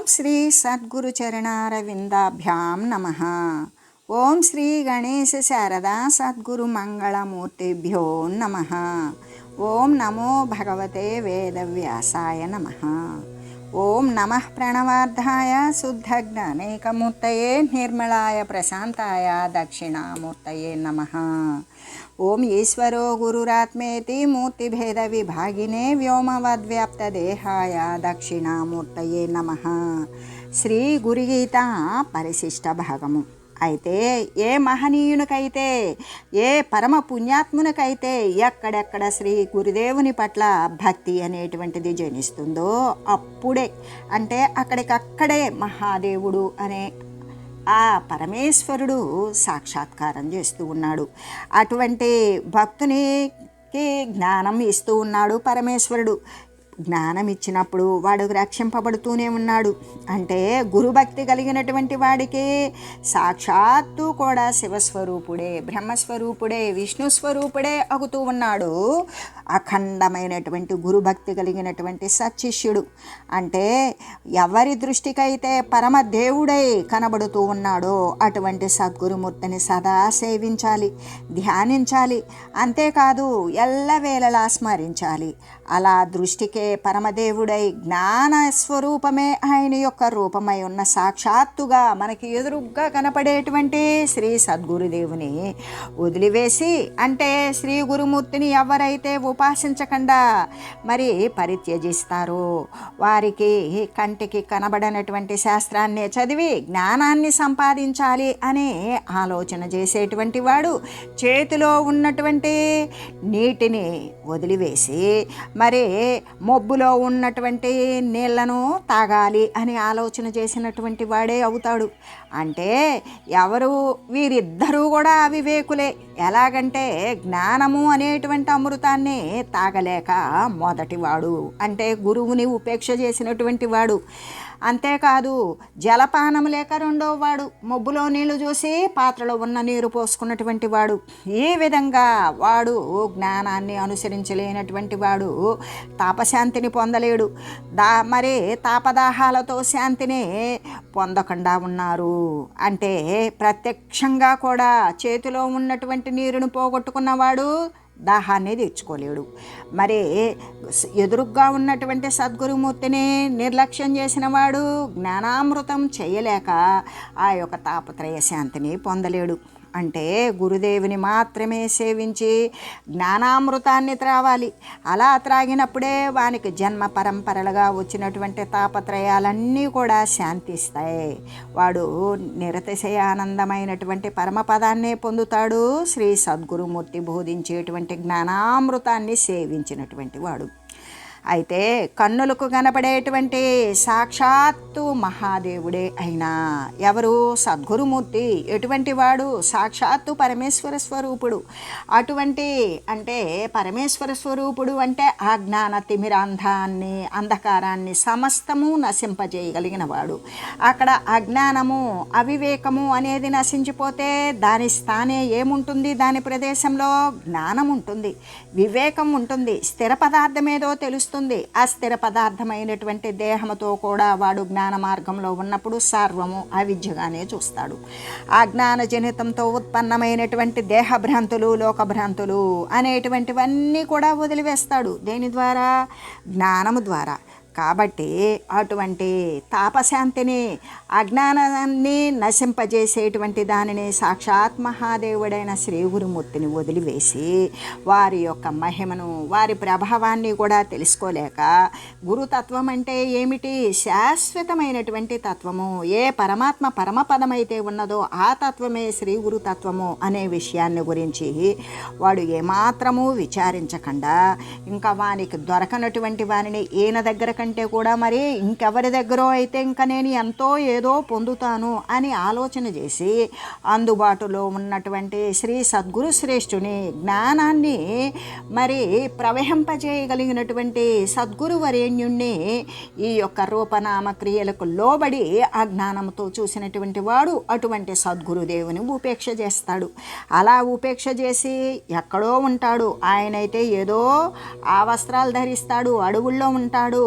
ఓం శ్రీ సద్గురు చరణారవిందాభ్యాం నమః. ఓం శ్రీ గణేశ శారదా సద్గురు మంగళమూర్తిభ్యో నమః. ఓం నమో భగవతే వేదవ్యాసాయ నమః. ఓం నమః ప్రణవార్థాయ శుద్ధజ్ఞానైకమూర్తయే నిర్మలాయ ప్రశాంతాయ దక్షిణామూర్తయే నమః. ఓం ఈశ్వరో గురురాత్మేతి మూర్తిభేద విభాగినే వ్యోమవద్వ్యాప్తదేహాయ దక్షిణామూర్తయే నమః. శ్రీ గురుగీత పరిశిష్ట భాగము. అయితే ఏ మహనీయునికైతే, ఏ పరమ పుణ్యాత్మునికైతే ఎక్కడెక్కడ శ్రీ గురుదేవుని పట్ల భక్తి అనేటువంటిది జనిస్తుందో అప్పుడే, అంటే అక్కడికక్కడే మహాదేవుడు అనే ఆ పరమేశ్వరుడు సాక్షాత్కారం చేస్తూ ఉన్నాడు. అటువంటి భక్తునికి జ్ఞానం ఇస్తూ ఉన్నాడు పరమేశ్వరుడు. జ్ఞానం ఇచ్చినప్పుడు వాడు రక్షింపబడుతూనే ఉన్నాడు. అంటే గురుభక్తి కలిగినటువంటి వాడికి సాక్షాత్తు కూడా శివస్వరూపుడే, బ్రహ్మస్వరూపుడే, విష్ణుస్వరూపుడే అగుతూ ఉన్నాడు. అఖండమైనటువంటి గురుభక్తి కలిగినటువంటి సచ్చిష్యుడు, అంటే ఎవరి దృష్టికైతే పరమదేవుడై కనబడుతూ ఉన్నాడో అటువంటి సద్గురుమూర్తిని సదా సేవించాలి, ధ్యానించాలి. అంతేకాదు ఎల్లవేళలా స్మరించాలి. అలా దృష్టికే పరమదేవుడై జ్ఞాన స్వరూపమే ఆయన యొక్క రూపమై ఉన్న సాక్షాత్తుగా మనకి ఎదురుగ్గా కనపడేటువంటి శ్రీ సద్గురుదేవుని వదిలివేసి, అంటే శ్రీ గురుమూర్తిని ఎవరైతే ఉపాసించకుండా మరి పరిత్యజిస్తారో వారికి కంటికి కనబడనటువంటి శాస్త్రాన్ని చదివి జ్ఞానాన్ని సంపాదించాలి అనే ఆలోచన చేసేటువంటి వాడు చేతిలో ఉన్నటువంటి నీటిని వదిలివేసి మరి మొబ్బులో ఉన్నటువంటి నీళ్లను తాగాలి అని ఆలోచన చేసినటువంటి వాడే అవుతాడు. అంటే ఎవరు వీరిద్దరూ కూడా అవివేకులే. ఎలాగంటే జ్ఞానము అనేటువంటి అమృతాన్ని తాగలేక మొదటివాడు, అంటే గురువుని ఉపేక్ష చేసినటువంటి వాడు. అంతేకాదు జలపానం లేక రెండవ వాడు, మొబ్బులో నీళ్లు చూసి పాత్రలో ఉన్న నీరు పోసుకున్నటువంటి వాడు. ఈ విధంగా వాడు జ్ఞానాన్ని అనుసరించలేనటువంటి వాడు తాపశాంతిని పొందలేడు. మరి తాపదాహాలతో శాంతిని పొందకుండా ఉన్నారు. అంటే ప్రత్యక్షంగా కూడా చేతిలో ఉన్నటువంటి నీరును పోగొట్టుకున్నవాడు దాహాన్ని తీర్చుకోలేడు. మరి ఎదురుగ్గా ఉన్నటువంటి సద్గురుమూర్తిని నిర్లక్ష్యం చేసిన వాడు జ్ఞానామృతం చేయలేక ఆ యొక్క తాపత్రయ శాంతిని పొందలేడు. అంటే గురుదేవుని మాత్రమే సేవించి జ్ఞానామృతాన్ని త్రావాలి. అలా త్రాగినప్పుడే వానికి జన్మ పరంపరలుగా వచ్చినటువంటి తాపత్రయాలన్నీ కూడా శాంతిస్తాయి. వాడు నిరతిశయ ఆనందమైనటువంటి పరమపదాన్నే పొందుతాడు. శ్రీ సద్గురుమూర్తి బోధించేటువంటి జ్ఞానామృతాన్ని సేవించినటువంటి వాడు. అయితే కన్నులకు కనపడేటువంటి సాక్షాత్తు మహాదేవుడే అయినా ఎవరు సద్గురుమూర్తి ఎటువంటి వాడు? సాక్షాత్తు పరమేశ్వర స్వరూపుడు. అటువంటి అంటే పరమేశ్వర స్వరూపుడు అంటే అజ్ఞాన తిమిరాంధాన్ని, అంధకారాన్ని సమస్తము నశింపజేయగలిగిన వాడు. అక్కడ అజ్ఞానము, అవివేకము అనేది నశించిపోతే దాని స్థానే ఏముంటుంది? దాని ప్రదేశంలో జ్ఞానం ఉంటుంది, వివేకం ఉంటుంది, స్థిర పదార్థం ఏదో తెలుస్తుంది. అస్థిర పదార్థమైనటువంటి దేహంతో కూడా వాడు జ్ఞాన మార్గంలో ఉన్నప్పుడు సర్వము అవిద్యగానే చూస్తాడు. ఆ జ్ఞాన జనితంతో ఉత్పన్నమైనటువంటి దేహభ్రాంతులు, లోకభ్రాంతులు అనేటువంటివన్నీ కూడా వదిలివేస్తాడు. దేని ద్వారా? జ్ఞానము ద్వారా. కాబట్టి అటువంటి తాపశాంతిని, అజ్ఞానాన్ని నశింపజేసేటువంటి దానిని సాక్షాత్ మహాదేవుడైన శ్రీ గురుమూర్తిని వదిలివేసి వారి యొక్క మహిమను, వారి ప్రభావాన్ని కూడా తెలుసుకోలేక గురుతత్వం అంటే ఏమిటి? శాశ్వతమైనటువంటి తత్వము. ఏ పరమాత్మ పరమపదమైతే ఉన్నదో ఆ తత్వమే శ్రీ గురుతత్వము అనే విషయాన్ని గురించి వాడు ఏమాత్రము విచారించకుండా, ఇంకా వానికి దొరకనటువంటి వారిని ఈయన దగ్గర కంటే కూడా మరి ఇంకెవరి దగ్గర అయితే ఇంకా నేను ఎంతో ఏదో పొందుతాను అని ఆలోచన చేసి అందుబాటులో ఉన్నటువంటి శ్రీ సద్గురు శ్రేష్ఠుని జ్ఞానాన్ని మరి ప్రవహింపజేయగలిగినటువంటి సద్గురు వరేణ్యుణ్ణి ఈ యొక్క రూపనామ క్రియలకు లోబడి ఆ జ్ఞానంతో చూసినటువంటి వాడు అటువంటి సద్గురుదేవుని ఉపేక్ష చేస్తాడు. అలా ఉపేక్ష చేసి ఎక్కడో ఉంటాడు. ఆయనైతే ఏదో ఆ వస్త్రాలు ధరిస్తాడు, అడవుల్లో ఉంటాడు.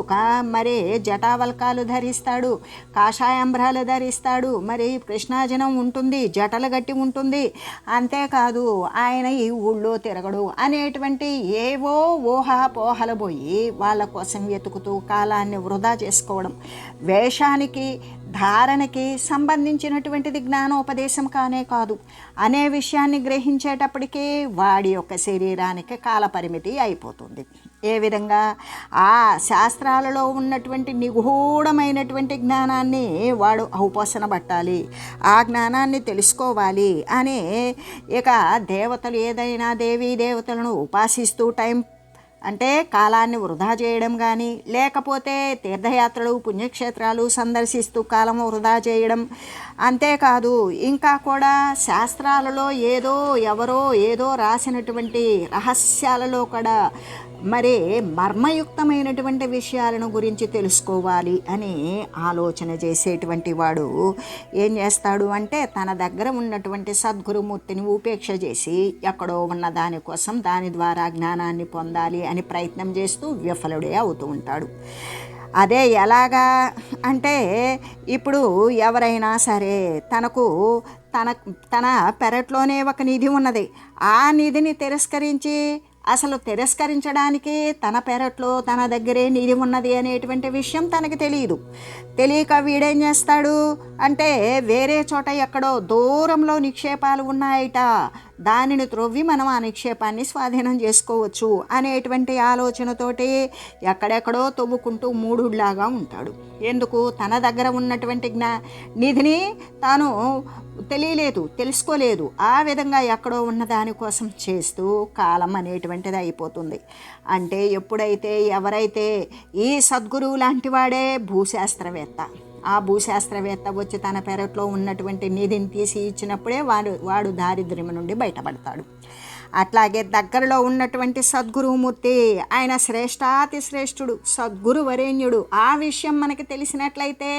మరి జటావల్కాలు ధరిస్తాడు, కాషాయాంబ్రాలు ధరిస్తాడు, మరి కృష్ణాజనం ఉంటుంది, జటలు గట్టి ఉంటుంది. అంతేకాదు ఆయన ఈ ఊళ్ళో తిరగడు అనేటువంటి ఏవో ఊహాపోహలు పోయి వాళ్ళ కోసం వెతుకుతూ కాలాన్ని వృధా చేసుకోవడం వేషానికి ధారణకి సంబంధించినటువంటిది జ్ఞానోపదేశం కానే కాదు అనే విషయాన్ని గ్రహించేటప్పటికీ వాడి యొక్క శరీరానికి కాలపరిమితి అయిపోతుంది. ఏ విధంగా ఆ శాస్త్రాలలో ఉన్నటువంటి నిగూఢమైనటువంటి జ్ఞానాన్ని వాడు ఔపోసన పట్టాలి, ఆ జ్ఞానాన్ని తెలుసుకోవాలి అని ఇక దేవతలు ఏదైనా దేవీ దేవతలను ఉపాసిస్తూ టైం అంటే కాలాన్ని వృధా చేయడం కానీ, లేకపోతే తీర్థయాత్రలు పుణ్యక్షేత్రాలు సందర్శిస్తూ కాలం వృధా చేయడం, అంతేకాదు ఇంకా కూడా శాస్త్రాలలో ఎవరో ఏదో రాసినటువంటి రహస్యాలలో కూడా మరి మర్మయుక్తమైనటువంటి విషయాలను గురించి తెలుసుకోవాలి అని ఆలోచన చేసేటువంటి వాడు ఏం చేస్తాడు అంటే తన దగ్గర ఉన్నటువంటి సద్గురుమూర్తిని ఉపేక్ష చేసి ఎక్కడో ఉన్న దానికోసం దాని ద్వారా జ్ఞానాన్ని పొందాలి అని ప్రయత్నం చేస్తూ విఫలుడే అవుతూ ఉంటాడు. అదే ఎలాగా అంటే ఇప్పుడు ఎవరైనా సరే తన పెరట్లోనే ఒక నిధి ఉన్నది, ఆ నిధిని తిరస్కరించడానికి తన పెరట్లో తన దగ్గరే నిధి ఉన్నది అనేటువంటి విషయం తనకి తెలియక వీడేం చేస్తాడు అంటే వేరే చోట ఎక్కడో దూరంలో నిక్షేపాలు ఉన్నాయట, దానిని త్రొవ్వి మనం ఆ నిక్షేపాన్ని స్వాధీనం చేసుకోవచ్చు అనేటువంటి ఆలోచనతోటి ఎక్కడెక్కడో తవ్వుకుంటూ మూఢుడిలాగా ఉంటాడు. ఎందుకు? తన దగ్గర ఉన్నటువంటి నిధిని తాను తెలుసుకోలేదు. ఆ విధంగా ఎక్కడో ఉన్న దానికోసం చేస్తూ కాలం అనేటువంటిది అయిపోతుంది. అంటే ఎవరైతే ఈ సద్గురువు లాంటి వాడే భూశాస్త్రవేత్త, ఆ భూశాస్త్రవేత్త వచ్చి తన పెరట్లో ఉన్నటువంటి నిధిని తీసి ఇచ్చినప్పుడే వాడు దారిద్ర్యం నుండి బయటపడతాడు. అట్లాగే దగ్గరలో ఉన్నటువంటి సద్గురుమూర్తి ఆయన శ్రేష్టాతి శ్రేష్ఠుడు, సద్గురు వరేణ్యుడు. ఆ విషయం మనకి తెలిసినట్లయితే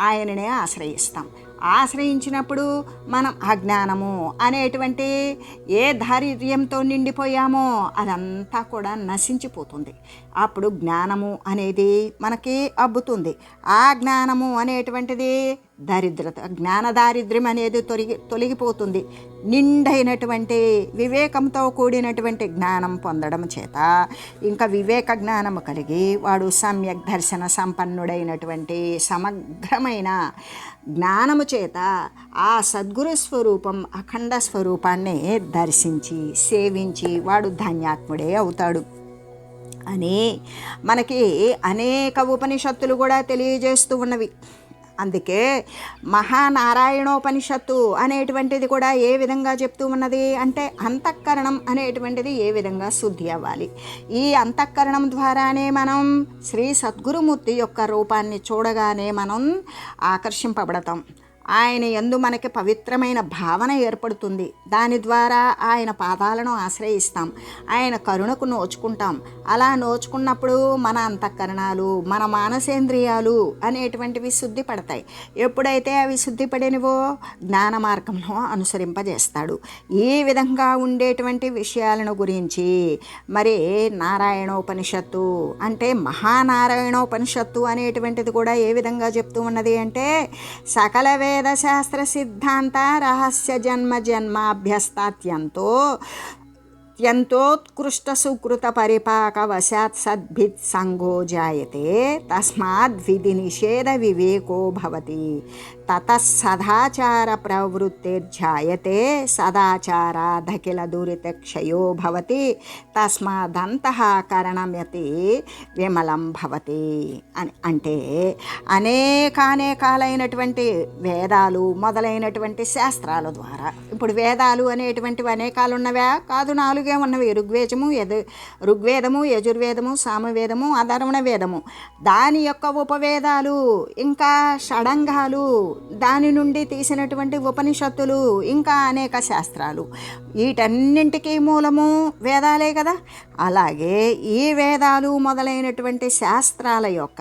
ఆయననే ఆశ్రయించినప్పుడు మనం అజ్ఞానము అనేటువంటి ఏ దారిద్ర్యంతో నిండిపోయామో అదంతా కూడా నశించిపోతుంది. అప్పుడు జ్ఞానము అనేది మనకి అబ్బుతుంది. ఆ జ్ఞానము అనేటువంటిది జ్ఞాన దారిద్ర్యం అనేది తొలగిపోతుంది. నిండైనటువంటి వివేకంతో కూడినటువంటి జ్ఞానం పొందడం చేత ఇంకా వివేక జ్ఞానము కలిగి వాడు సమ్యక్ దర్శన సంపన్నుడైనటువంటి సమగ్రమైన జ్ఞానము చేత ఆ సద్గురు స్వరూపం అఖండ స్వరూపాన్ని దర్శించి సేవించి వాడు ధన్యాత్ముడే అవుతాడు అని మనకి అనేక ఉపనిషత్తులు కూడా తెలియజేస్తూ ఉన్నవి. అందుకే మహానారాయణోపనిషత్తు అనేటువంటిది కూడా ఏ విధంగా చెప్తూ ఉన్నది అంటే అంతఃకరణం అనేటువంటిది ఏ విధంగా శుద్ధి అవ్వాలి. ఈ అంతఃకరణం ద్వారానే మనం శ్రీ సద్గురుమూర్తి యొక్క రూపాన్ని చూడగానే మనం ఆకర్షింపబడతాం. ఆయన యందు మనకి పవిత్రమైన భావన ఏర్పడుతుంది. దాని ద్వారా ఆయన పాదాలను ఆశ్రయిస్తాం, ఆయన కరుణకు నోచుకుంటాం. అలా నోచుకున్నప్పుడు మన అంతఃకరణాలు మన మానసేంద్రియాలు అనేటువంటివి శుద్ధి పడతాయి. ఎప్పుడైతే అవి శుద్ధి పడినవో జ్ఞాన మార్గంలో అనుసరింపజేస్తాడు. ఈ విధంగా ఉండేటువంటి విషయాలను గురించి మరి నారాయణోపనిషత్తు అంటే మహానారాయణోపనిషత్తు అనేటువంటిది కూడా ఏ విధంగా చెప్తూ ఉన్నది అంటే సకల వేదశాస్త్ర సిద్ధాంత రహస్య జన్మ జన్మాభ్యస్తాత్యంతోత్కృష్ట సుకృత పరిపాక వశాత్ సద్భిత్ సంగో జాయతే తస్మాద్ విధి నిషేధ వివేకో భవతి తతః సదాచార ప్రవృత్తిర్జాయతే సదాచారాదఖిల దురితక్షయో భవతి తస్మాదంతఃకరణమతి విమలం భవతి అని అంటే అనేకానేకాలైనటువంటి వేదాలు మొదలైనటువంటి శాస్త్రాల ద్వారా, ఇప్పుడు వేదాలు అనేటువంటివి అనేకాలు ఉన్నవా? కాదు, 4 ఉన్నవి. ఋగ్వేదము, యజుర్వేదము, సామవేదము, అధర్వణ వేదము, దాని యొక్క ఉపవేదాలు, ఇంకా షడంగాలు, దాని నుండి తీసినటువంటి ఉపనిషత్తులు, ఇంకా అనేక శాస్త్రాలు, వీటన్నింటికీ మూలము వేదాలే కదా. అలాగే ఈ వేదాలు మొదలైనటువంటి శాస్త్రాల యొక్క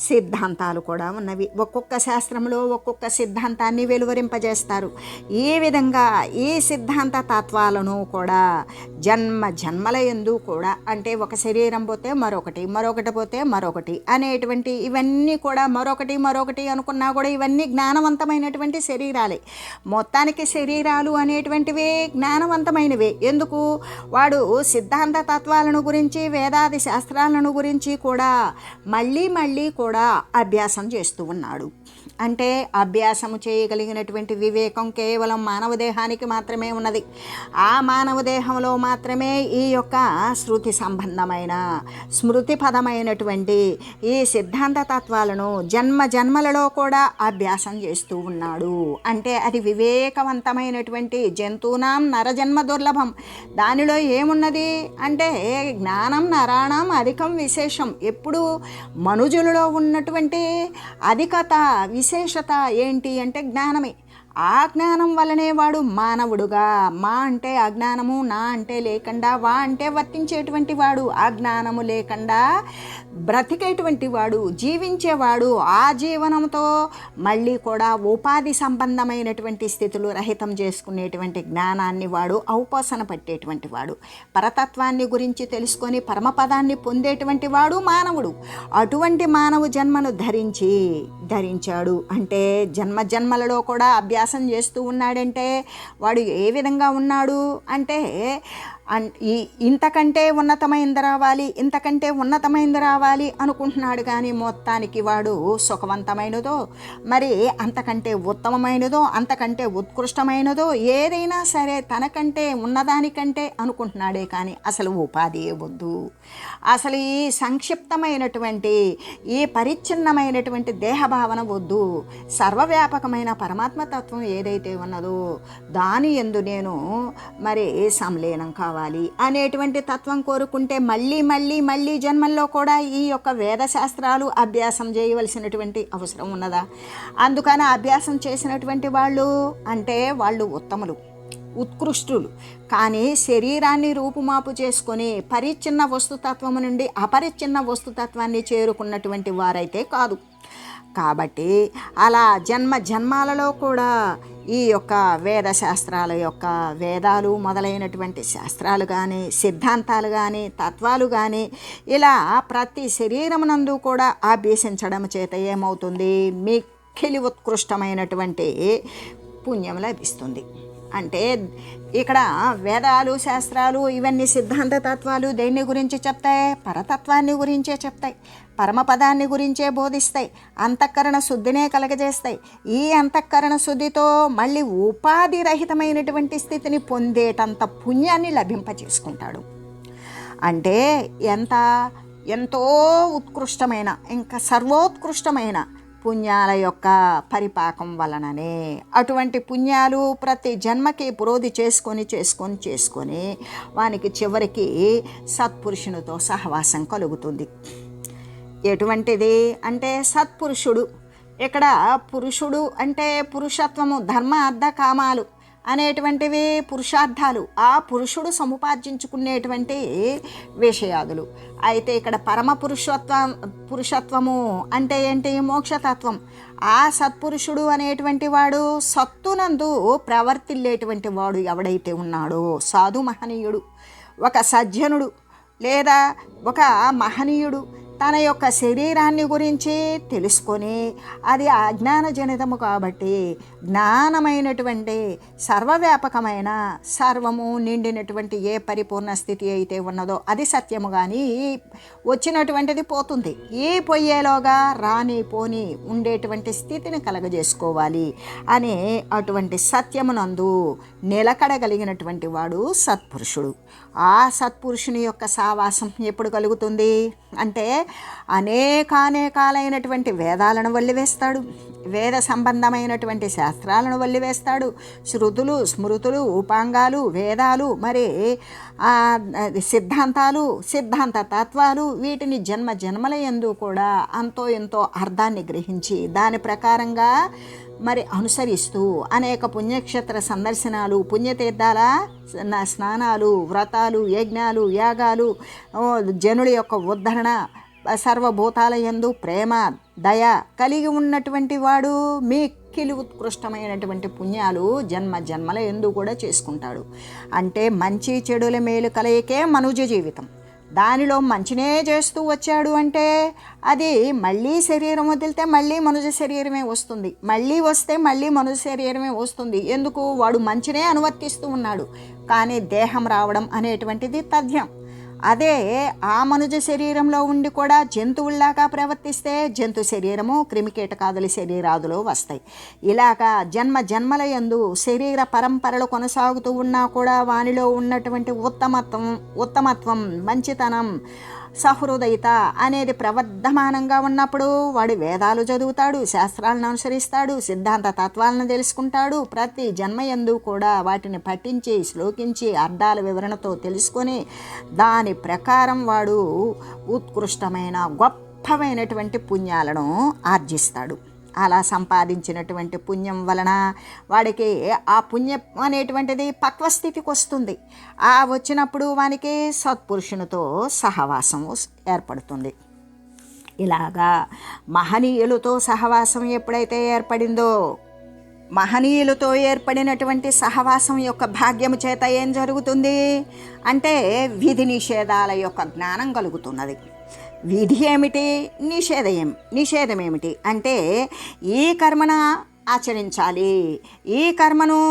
సిద్ధాంతాలు కూడా ఉన్నవి. ఒక్కొక్క శాస్త్రంలో ఒక్కొక్క సిద్ధాంతాన్ని వెలువరింపజేస్తారు. ఈ విధంగా ఈ సిద్ధాంత తత్వాలను కూడా జన్మల యందు కూడా, అంటే ఒక శరీరం పోతే మరొకటి పోతే మరొకటి అనేటువంటి ఇవన్నీ కూడా మరొకటి అనుకున్నా కూడా ఇవన్నీ జ్ఞానవంతమైనటువంటి శరీరాలే. మొత్తానికి శరీరాలు అనేటువంటివి జ్ఞానవంతమైనవే. ఎందుకు? వాడు సిద్ధాంత తత్వాలను గురించి, వేదాది శాస్త్రాలను గురించి కూడా మళ్ళీ కూడా అభ్యాసం చేస్తూ ఉన్నాడు. అంటే అభ్యాసము చేయగలిగినటువంటి వివేకం కేవలం మానవ దేహానికి మాత్రమే ఉన్నది. ఆ మానవ దేహంలో మాత్రమే ఈ యొక్క శృతి సంబంధమైన స్మృతిపదమైనటువంటి ఈ సిద్ధాంత తత్వాలను జన్మలలో కూడా అభ్యాసం చేస్తూ ఉన్నాడు. అంటే అది వివేకవంతమైనటువంటి జంతువునాం నరజన్మ దుర్లభం. దానిలో ఏమున్నది అంటే జ్ఞానం నరాణం అధికం విశేషం. ఎప్పుడు మనుజులలో ఉన్నటువంటి అధికత విశేషత ఏంటి అంటే జ్ఞానమే. ఆ జ్ఞానం వల్లనే వాడు మానవుడుగా, మా అంటే అజ్ఞానము, నా అంటే లేకుండా, వా అంటే వర్తించేటువంటి వాడు, అజ్ఞానము లేకుండా బ్రతికేటువంటి వాడు, జీవించేవాడు. ఆ జీవనంతో మళ్ళీ కూడా ఉపాధి సంబంధమైనటువంటి స్థితులు రహితం చేసుకునేటువంటి జ్ఞానాన్ని వాడు ఔపాసన పట్టేటువంటి వాడు. పరతత్వాన్ని గురించి తెలుసుకొని పరమపదాన్ని పొందేటువంటి వాడు మానవుడు. అటువంటి మానవ జన్మను ధరించాడు అంటే జన్మలలో కూడా అభ్యాసం చేస్తూ ఉన్నాడంటే వాడు ఏ విధంగా ఉన్నాడు అంటే ఇంతకంటే ఉన్నతమైంది రావాలి అనుకుంటున్నాడు. కానీ మొత్తానికి వాడు సుఖవంతమైనదో, మరి అంతకంటే ఉత్తమమైనదో, అంతకంటే ఉత్కృష్టమైనదో ఏదైనా సరే తనకంటే ఉన్నదానికంటే అనుకుంటున్నాడే. కానీ అసలు ఉపాధి వద్దు. అసలు ఈ సంక్షిప్తమైనటువంటి ఈ పరిచ్ఛిన్నమైనటువంటి దేహభావన వద్దు. సర్వవ్యాపకమైన పరమాత్మతత్వం ఏదైతే ఉన్నదో దాని యందు నేను మరి సంలీనం కావాలి అనేటువంటి తత్వం కోరుకుంటే మళ్ళీ జన్మల్లో కూడా ఈ యొక్క వేద శాస్త్రాలు అభ్యాసం చేయవలసినటువంటి అవసరం ఉన్నదా? అందుకని అభ్యాసం చేసినటువంటి వాళ్ళు ఉత్తములు, ఉత్కృష్టులు. కానీ శరీరాన్ని రూపుమాపు చేసుకొని పరిచ్ఛిన్న వస్తుతత్వము నుండి అపరిచ్ఛిన్న వస్తుతత్వాన్ని చేరుకున్నటువంటి వారైతే కాదు. కాబట్టి అలా జన్మాలలో కూడా ఈ యొక్క వేద శాస్త్రాల యొక్క వేదాలు మొదలైనటువంటి శాస్త్రాలు కానీ, సిద్ధాంతాలు కానీ, తత్వాలు కానీ ఇలా ప్రతి శరీరమునందు కూడా అభ్యసించడం చేత ఏమవుతుంది? మిక్కిలి ఉత్కృష్టమైనటువంటి పుణ్యం లభిస్తుంది. అంటే ఇక్కడ వేదాలు శాస్త్రాలు ఇవన్నీ సిద్ధాంత తత్వాలు దేన్ని గురించి చెప్తాయి? పరతత్వాన్ని గురించే చెప్తాయి, పరమపదాన్ని గురించే బోధిస్తాయి, అంతఃకరణ శుద్ధినే కలగజేస్తాయి. ఈ అంతఃకరణ శుద్ధితో మళ్ళీ ఉపాధి రహితమైనటువంటి స్థితిని పొందేటంత పుణ్యాన్ని లభింపచేసుకుంటాడు. అంటే ఎంతో ఉత్కృష్టమైన, ఇంకా సర్వోత్కృష్టమైన పుణ్యాల యొక్క పరిపాకం వలననే అటువంటి పుణ్యాలు ప్రతి జన్మకి పురోధి చేసుకొని వానికి చివరికి సత్పురుషునితో సహవాసం కలుగుతుంది. ఎటువంటిది అంటే సత్పురుషుడు. ఇక్కడ పురుషుడు అంటే పురుషత్వము, ధర్మ అర్థ కామాలు అనేటువంటివి పురుషార్థాలు, ఆ పురుషుడు సముపార్జించుకునేటువంటి విషయాదులు. అయితే ఇక్కడ పరమ పురుషత్వము అంటే ఏంటి? మోక్షతత్వం. ఆ సత్పురుషుడు అనేటువంటి వాడు సత్తునందు ప్రవర్తిల్లేటువంటి వాడు ఎవడైతే ఉన్నాడో, సాధు మహనీయుడు, ఒక సజ్జనుడు లేదా ఒక మహనీయుడు తన యొక్క శరీరాన్ని గురించి తెలుసుకొని, అది అజ్ఞానజనితము కాబట్టి జ్ఞానమైనటువంటి సర్వవ్యాపకమైన సర్వము నిండినటువంటి ఏ పరిపూర్ణ స్థితి అయితే ఉన్నదో అది సత్యము. కానీ వచ్చినటువంటిది పోతుంది. ఈ పోయేలోగా రాని పోని ఉండేటువంటి స్థితిని కలగజేసుకోవాలి అని అటువంటి సత్యమునందు నిలకడగలిగినటువంటి వాడు సత్పురుషుడు. ఆ సత్పురుషుని యొక్క సావాసం ఎప్పుడు కలుగుతుంది అంటే అనేకాలైనటువంటి వేదాలను వల్లివేస్తాడు, వేద సంబంధమైనటువంటి శాస్త్రాలను వల్లివేస్తాడు. శృతులు, స్మృతులు, ఉపాంగాలు, వేదాలు, మరి సిద్ధాంతాలు, సిద్ధాంత తత్వాలు, వీటిని జన్మల యందు కూడా అంతో ఎంతో అర్థాన్ని గ్రహించి దాని ప్రకారంగా మరి అనుసరిస్తూ అనేక పుణ్యక్షేత్ర సందర్శనాలు, పుణ్యతీర్థాల స్నానాలు, వ్రతాలు, యజ్ఞాలు, యాగాలు, జనుల యొక్క ఉద్ధరణ, సర్వభూతాల యందు ప్రేమ, దయ కలిగి ఉన్నటువంటి వాడు మిక్కిలి ఉత్కృష్టమైనటువంటి పుణ్యాలు జన్మ జన్మల యందు కూడా చేసుకుంటాడు. అంటే మంచి చెడుల మేలు కలయికే మనుజ జీవితం. దానిలో మంచినే చేస్తూ వచ్చాడు అంటే అది మళ్ళీ శరీరం వదిలితే మళ్ళీ మనుజ శరీరమే వస్తుంది, మళ్ళీ వస్తే మళ్ళీ మనుజ శరీరమే వస్తుంది. ఎందుకు? వాడు మంచినే అనువర్తిస్తూ ఉన్నాడు, కానీ దేహం రావడం అనేటువంటిది తథ్యం. అదే ఆ మనుజ శరీరంలో ఉండి కూడా జంతువుల్లాగా ప్రవర్తిస్తే జంతు శరీరము క్రిమికీటకాదుల శరీరాదులు వస్తాయి. ఇలాగా జన్మ జన్మల యందు శరీర పరంపరలు కొనసాగుతూ ఉన్నా కూడా వానిలో ఉన్నటువంటి ఉత్తమత్వం, మంచితనం, సహృదయత అనేది ప్రవర్ధమానంగా ఉన్నప్పుడు వాడు వేదాలు చదువుతాడు, శాస్త్రాలను అనుసరిస్తాడు, సిద్ధాంత తత్వాలను తెలుసుకుంటాడు. ప్రతి జన్మయందు కూడా వాటిని పఠించి శ్లోకించి అర్థాల వివరణతో తెలుసుకొని దాని ప్రకారం వాడు ఉత్కృష్టమైన గొప్పమైనటువంటి పుణ్యాలను ఆర్జిస్తాడు. అలా సంపాదించినటువంటి పుణ్యం వలన వాడికి ఆ పుణ్యం అనేటువంటిది పక్వస్థితికి వస్తుంది. ఆ వచ్చినప్పుడు వానికి సత్పురుషునితో సహవాసం ఏర్పడుతుంది. ఇలాగా మహనీయులతో సహవాసం ఎప్పుడైతే ఏర్పడిందో, మహనీయులతో ఏర్పడినటువంటి సహవాసం యొక్క భాగ్యము చేత ఏం జరుగుతుంది అంటే విధి నిషేధాల యొక్క జ్ఞానం కలుగుతున్నది. విధి ఏమిటి, నిషేధం ఏమిటి అంటే ఈ కర్మను ఆచరించాలి, ఈ కర్మను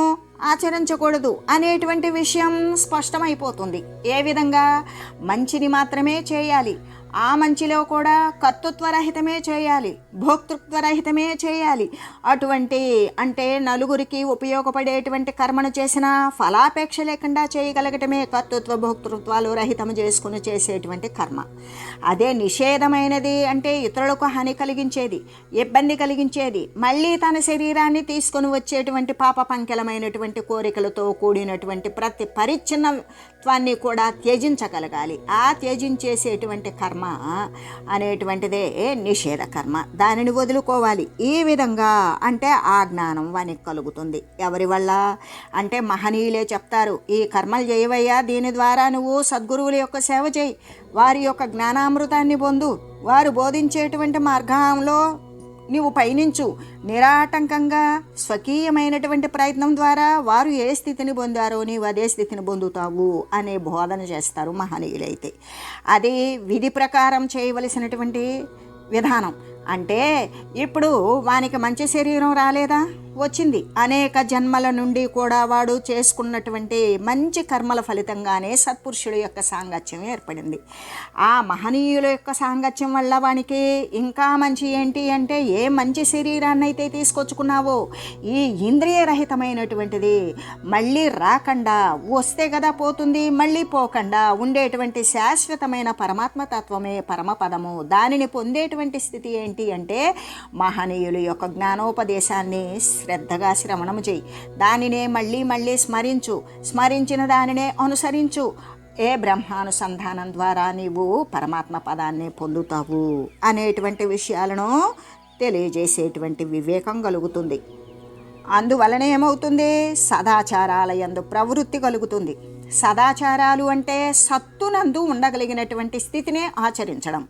ఆచరించకూడదు అనేటువంటి విషయం స్పష్టమైపోతుంది. ఏ విధంగా? మంచిని మాత్రమే చేయాలి, ఆ మంచిలో కూడా కర్తృత్వరహితమే చేయాలి, భోక్తృత్వరహితమే చేయాలి. అటువంటి అంటే నలుగురికి ఉపయోగపడేటువంటి కర్మను చేసిన ఫలాపేక్ష లేకుండా చేయగలగటమే కర్తృత్వ భోక్తృత్వాలు రహితం చేసుకుని చేసేటువంటి కర్మ. అదే నిషేధమైనది అంటే ఇతరులకు హాని కలిగించేది, ఇబ్బంది కలిగించేది, మళ్ళీ తన శరీరాన్ని తీసుకొని వచ్చేటువంటి పాప పంకెలమైనటువంటి కోరికలతో కూడినటువంటి ప్రతి పరిచ్ఛిన్నత్వాన్ని కూడా త్యజించగలగాలి. ఆ త్యజించేసేటువంటి కర్మ అనేటువంటిదే నిషేధ కర్మ. దానిని వదులుకోవాలి. ఈ విధంగా అంటే ఆ జ్ఞానం వానికి కలుగుతుంది. ఎవరి వల్ల అంటే మహనీయులే చెప్తారు, ఈ కర్మలు చేయవయ్యా, దీని ద్వారా నువ్వు సద్గురువుల యొక్క సేవ చేయి, వారి యొక్క జ్ఞానామృతాన్ని పొందు, వారు బోధించేటువంటి మార్గంలో నీవు పయనించు, నిరాటంకంగా స్వకీయమైనటువంటి ప్రయత్నం ద్వారా వారు ఏ స్థితిని పొందారో నీవు అదే స్థితిని పొందుతావు అనే బోధన చేస్తారు మహనీయులైతే. అది విధి ప్రకారం చేయవలసినటువంటి విధానం. అంటే ఇప్పుడు వానికి మంచి శరీరం రాలేదా? వచ్చింది. అనేక జన్మల నుండి కూడా వాడు చేసుకున్నటువంటి మంచి కర్మల ఫలితంగానే సత్పురుషుడు యొక్క సాంగత్యం ఏర్పడింది. ఆ మహనీయుల యొక్క సాంగత్యం వల్ల వానికి ఇంకా మంచి ఏంటి అంటే ఏ మంచి శరీరాన్ని అయితే తీసుకొచ్చుకున్నావో ఈ ఇంద్రియరహితమైనటువంటిది మళ్ళీ రాకుండా, వస్తే కదా పోతుంది, మళ్ళీ పోకుండా ఉండేటువంటి శాశ్వతమైన పరమాత్మ తత్వమే పరమపదము. దానిని పొందేటువంటి స్థితి ఏంటి అంటే మహనీయుల యొక్క జ్ఞానోపదేశాన్ని శ్రద్ధగా శ్రవణము చేయి, దానినే మళ్ళీ మళ్ళీ స్మరించిన దానినే అనుసరించు. ఏ బ్రహ్మానుసంధానం ద్వారా నీవు పరమాత్మ పదాన్ని పొందుతావు అనేటువంటి విషయాలను తెలియజేసేటువంటి వివేకం కలుగుతుంది. అందువలన ఏమవుతుంది? సదాచారాల యందు ప్రవృత్తి కలుగుతుంది. సదాచారాలు అంటే సత్తునందు ఉండగలిగినటువంటి స్థితినే ఆచరించడం.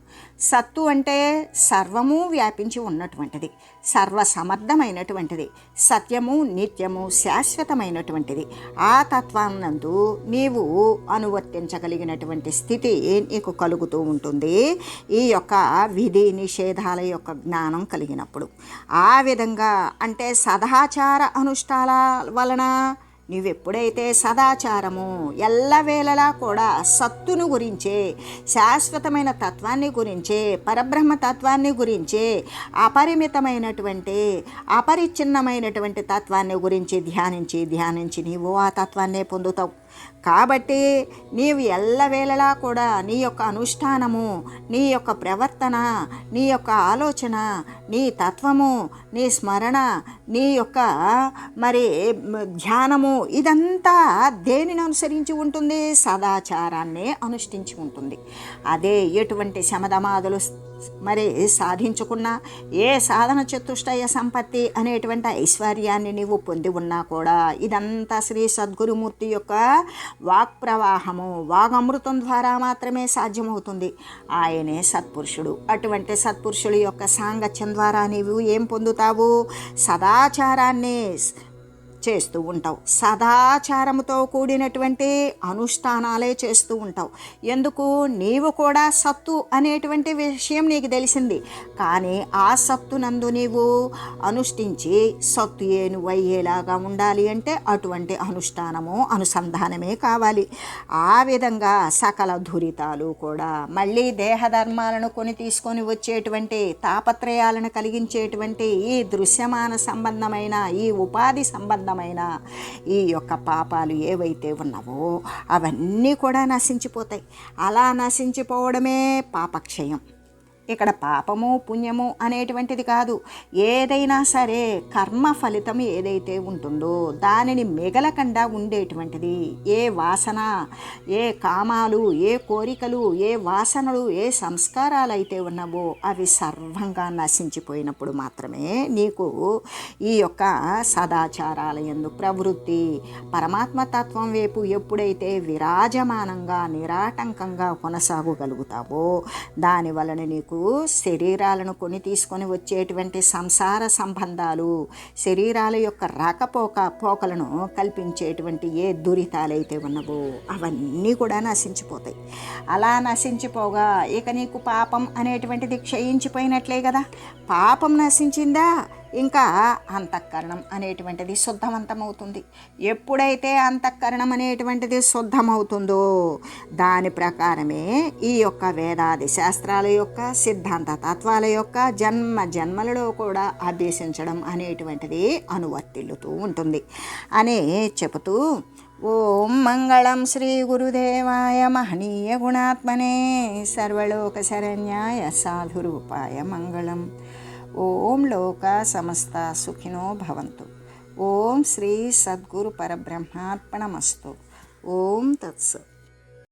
సత్తు అంటే సర్వము వ్యాపించి ఉన్నటువంటిది, సర్వసమర్థమైనటువంటిది, సత్యము, నిత్యము, శాశ్వతమైనటువంటిది. ఆ తత్వాన్నందు నీవు అనువర్తించగలిగినటువంటి స్థితి నీకు కలుగుతూ ఉంటుంది ఈ యొక్క విధి నిషేధాల యొక్క జ్ఞానం కలిగినప్పుడు. ఆ విధంగా అంటే సదాచార అనుష్ఠానాల వలన నీవెప్పుడైతే సదాచారము ఎల్లవేళలా కూడా సత్తును గురించే, శాశ్వతమైన తత్వాన్ని గురించే, పరబ్రహ్మ తత్వాన్ని గురించే, అపరిమితమైనటువంటి అపరిచ్ఛిన్నమైనటువంటి తత్వాన్ని గురించి ధ్యానించి నీవు ఆ తత్వాన్నే పొందుతావు. కాబట్టి నీవు ఎల్లవేళలా కూడా నీ యొక్క అనుష్ఠానము, నీ యొక్క ప్రవర్తన, నీ యొక్క ఆలోచన, నీ తత్వము, నీ స్మరణ, నీ యొక్క మరి ధ్యానము ఇదంతా దేనిని అనుసరించి ఉంటుంది? సదాచారాన్నే అనుష్ఠించి ఉంటుంది. అదే ఎటువంటి శమదమాదులు మరి సాధించుకున్నా, ఏ సాధన చతుష్టయ సంపత్తి అనేటువంటి ఐశ్వర్యాన్ని నీవు పొంది ఉన్నా కూడా ఇదంతా శ్రీ సద్గురుమూర్తి యొక్క వాక్ ప్రవాహము, వాగమృతం ద్వారా మాత్రమే సాధ్యమవుతుంది. ఆయనే సత్పురుషుడు. అటువంటి సత్పురుషుల యొక్క సాంగత్యం ద్వారా నీవు ఏం పొందుతావు? సదాచారాన్ని చేస్తూ ఉంటావు. సదాచారముతో కూడినటువంటి అనుష్ఠానాలే చేస్తూ ఉంటావు. ఎందుకు? నీవు కూడా సత్తు అనేటువంటి విషయం నీకు తెలిసింది. కానీ ఆ సత్తునందు నీవు అనుష్ఠించి సత్తు ఏనువయ్యేలాగా ఉండాలి అంటే అటువంటి అనుష్ఠానము, అనుసంధానమే కావాలి. ఆ విధంగా సకల దురితాలు కూడా మళ్ళీ దేహధర్మాలను కొని తీసుకొని వచ్చేటువంటి, తాపత్రయాలను కలిగించేటువంటి ఈ దృశ్యమాన సంబంధమైన, ఈ ఉపాధి సంబంధమైన ఈ యొక్క పాపాలు ఏవైతే ఉన్నావో అవన్నీ కూడా నశించిపోతాయి. అలా నశించిపోవడమే పాపక్షయం. ఇక్కడ పాపము పుణ్యము అనేటువంటిది కాదు. ఏదైనా సరే కర్మ ఫలితం ఏదైతే ఉంటుందో దానిని మిగలకుండా ఉండేటువంటిది. ఏ వాసన, ఏ కామాలు, ఏ కోరికలు, ఏ వాసనలు, ఏ సంస్కారాలు అయితే ఉన్నావో అవి సర్వంగా నశించిపోయినప్పుడు మాత్రమే నీకు ఈ యొక్క సదాచారాల యందు ప్రవృత్తి, పరమాత్మతత్వం వైపు ఎప్పుడైతే విరాజమానంగా నిరాటంకంగా కొనసాగగలుగుతావో దాని వలన నీకు శరీరాలను కొని తీసుకొని వచ్చేటువంటి సంసార సంబంధాలు, శరీరాల యొక్క పోకలను కల్పించేటువంటి ఏ దురితాలైతే ఉన్నవో అవన్నీ కూడా నశించిపోతాయి. అలా నశించిపోగా ఇక నీకు పాపం అనేటువంటిది క్షయించిపోయినట్లే కదా. పాపం నశించిందా ఇంకా అంతఃకరణం అనేటువంటిది శుద్ధవంతమవుతుంది. ఎప్పుడైతే అంతఃకరణం అనేటువంటిది శుద్ధమవుతుందో దాని ప్రకారమే ఈ యొక్క వేదాది శాస్త్రాల యొక్క, సిద్ధాంత తత్వాల యొక్క జన్మలలో కూడా అభ్యసించడం అనేటువంటిది అనువర్తిల్లుతూ ఉంటుంది అని చెబుతూ, ఓం మంగళం శ్రీ గురుదేవాయ మహనీయ గుణాత్మనే సర్వలోక శరణ్యాయ సాధురూపాయ మంగళం. ఓం లోక సమస్త సుఖినో భవంతు. ఓం శ్రీ సద్గురు పరబ్రహ్మార్పణమస్తు. ఓం తత్సత్.